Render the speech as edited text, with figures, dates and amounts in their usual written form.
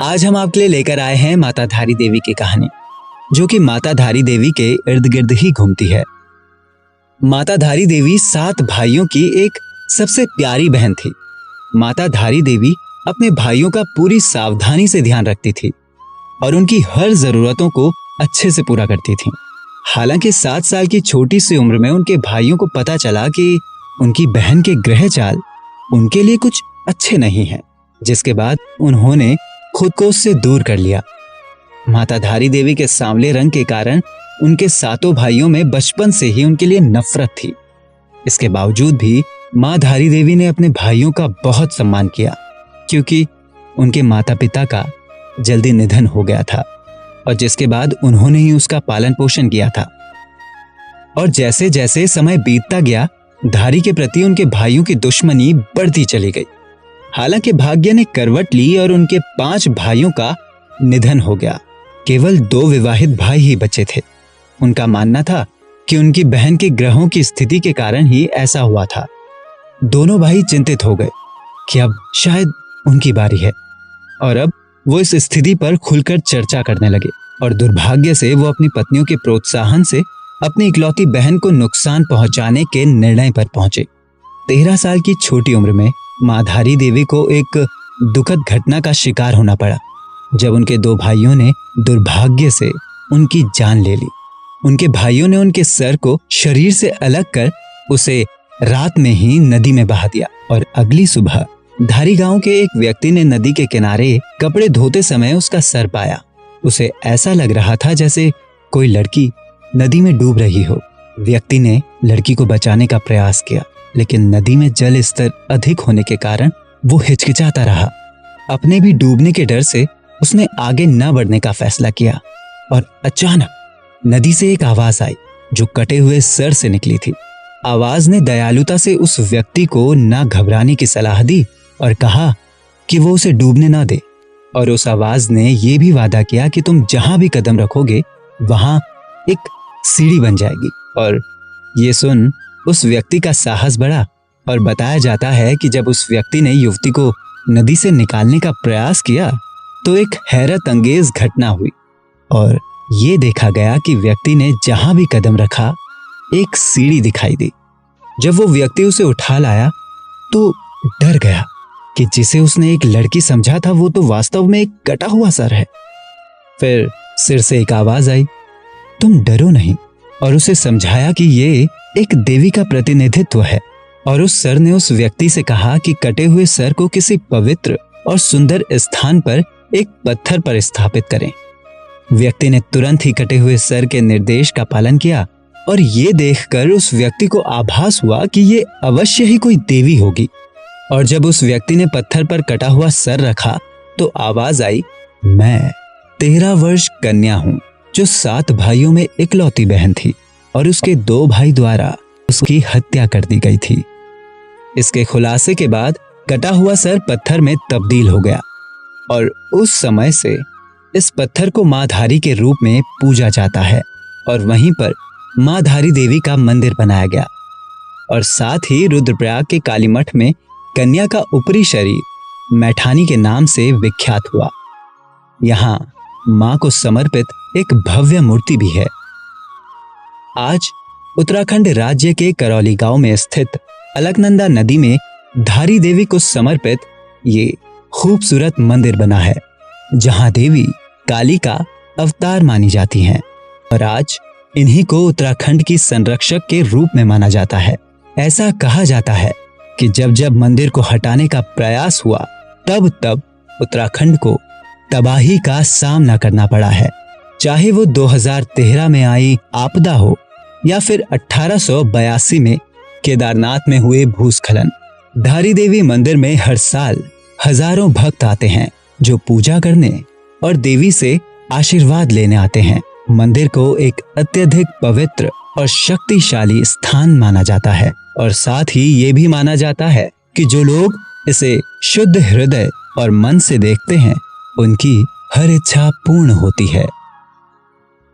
आज हम आपके लिए लेकर आए हैं माता धारी देवी की कहानी, जो कि माता धारी देवी के इर्द गिर्द ही घूमती है। माता धारी देवी 7 भाइयों की एक सबसे प्यारी बहन थी। माता धारी देवी अपने भाइयों का पूरी सावधानी से ध्यान रखती थी और उनकी हर जरूरतों को अच्छे से पूरा करती थी। हालांकि 7 साल की छोटी सी उम्र में उनके भाइयों को पता चला कि उनकी बहन के ग्रह चाल उनके लिए कुछ अच्छे नहीं हैं, जिसके बाद उन्होंने खुद को उससे दूर कर लिया। माता धारी देवी के सांवले रंग के कारण उनके 7 भाइयों में बचपन से ही उनके लिए नफरत थी। इसके बावजूद भी मां धारी देवी ने अपने भाइयों का बहुत सम्मान किया, क्योंकि उनके माता पिता का जल्दी निधन हो गया था और जिसके बाद उन्होंने ही उसका पालन पोषण किया था। और जैसे जैसे समय बीतता गया, धारी के प्रति उनके भाइयों की दुश्मनी बढ़ती चली गई। हालांकि भाग्य ने करवट ली और उनके 5 भाइयों का निधन हो गया। केवल 2 विवाहित भाई ही बचे थे। उनका मानना था कि उनकी बहन के ग्रहों की स्थिति के कारण ही ऐसा हुआ था। दोनों भाई चिंतित हो गए कि अब शायद उनकी बारी है और अब वो इस स्थिति पर खुलकर चर्चा करने लगे और दुर्भाग्य से वो अपनी पत्नियों के प्रोत्साहन से अपनी इकलौती बहन को नुकसान पहुंचाने के निर्णय पर पहुंचे। 13 साल की छोटी उम्र में मां धारी देवी को एक दुखद घटना का शिकार होना पड़ा, जब उनके 2 भाइयों ने दुर्भाग्य से उनकी जान ले ली। उनके भाइयों ने उनके सर को शरीर से अलग कर उसे रात में ही नदी में बहा दिया और अगली सुबह धारी गांव के एक व्यक्ति ने नदी के किनारे कपड़े धोते समय उसका सर पाया। उसे ऐसा लग रहा था जैसे कोई लड़की नदी में डूब रही हो। व्यक्ति ने लड़की को बचाने का प्रयास किया, लेकिन नदी में जल स्तर अधिक होने के कारण वो हिचकिचाता रहा। अपने भी डूबने के डर से उसने आगे न बढ़ने का फैसला किया और अचानक नदी से एक आवाज आई जो कटे हुए सर से निकली थी। आवाज ने दयालुता से उस व्यक्ति को न घबराने की सलाह दी और कहा कि वो उसे डूबने ना दे। और उस आवाज ने यह भी वादा किया कि तुम जहां भी कदम रखोगे वहां एक सीढ़ी बन जाएगी। और ये सुन उस व्यक्ति का साहस बढ़ा और बताया जाता है कि जब उस व्यक्ति ने युवती को नदी से निकालने का प्रयास किया तो एक हैरत अंगेज घटना हुई और ये देखा गया कि व्यक्ति ने जहां भी कदम रखा एक सीढ़ी दिखाई दी। जब वो व्यक्ति उसे उठा लाया तो डर गया कि जिसे उसने एक लड़की समझा था वो तो वास्तव में एक कटा हुआ सर है। फिर सिर से एक आवाज आई, तुम डरो नहीं, और उसे समझाया कि ये एक देवी का प्रतिनिधित्व है। और उस सर ने उस व्यक्ति से कहा कि कटे हुए सर को किसी पवित्र और सुंदर स्थान पर एक पत्थर पर स्थापित करें। व्यक्ति ने तुरंत ही कटे हुए सर के निर्देश का पालन किया और ये देखकर उस व्यक्ति को आभास हुआ कि ये अवश्य ही कोई देवी होगी। और जब उस व्यक्ति ने पत्थर पर कटा हुआ सर रखा तो आवाज आई, मैं 13 वर्ष कन्या हूं जो 7 भाइयों में इकलौती बहन थी और उसके 2 भाई द्वारा उसकी हत्या कर दी गई थी। इसके खुलासे के बाद कटा हुआ सर पत्थर में तब्दील हो गया और उस समय से इस पत्थर को मां धारी के रूप में पूजा जाता है और वहीं पर मां धारी देवी का मंदिर बनाया गया। और साथ ही रुद्रप्रयाग के काली मठ में कन्या का ऊपरी शरीर मैठानी के नाम से विख्यात हुआ। यहाँ मां को समर्पित एक भव्य मूर्ति भी है। आज उत्तराखंड राज्य के करौली गांव में स्थित अलकनंदा नदी में धारी देवी को समर्पित ये खूबसूरत मंदिर बना है, जहां देवी काली का अवतार मानी जाती हैं और आज इन्हीं को उत्तराखंड की संरक्षक के रूप में माना जाता है। ऐसा कहा जाता है कि जब जब मंदिर को हटाने का प्रयास हुआ तब तब उत्तराखंड को तबाही का सामना करना पड़ा है, चाहे वो 2013 में आई आपदा हो या फिर 1882 में केदारनाथ में हुए भूस्खलन। धारी देवी मंदिर में हर साल हजारों भक्त आते हैं जो पूजा करने और देवी से आशीर्वाद लेने आते हैं। मंदिर को एक अत्यधिक पवित्र और शक्तिशाली स्थान माना जाता है और साथ ही ये भी माना जाता है कि जो लोग इसे शुद्ध हृदय और मन से देखते हैं उनकी हर इच्छा पूर्ण होती है।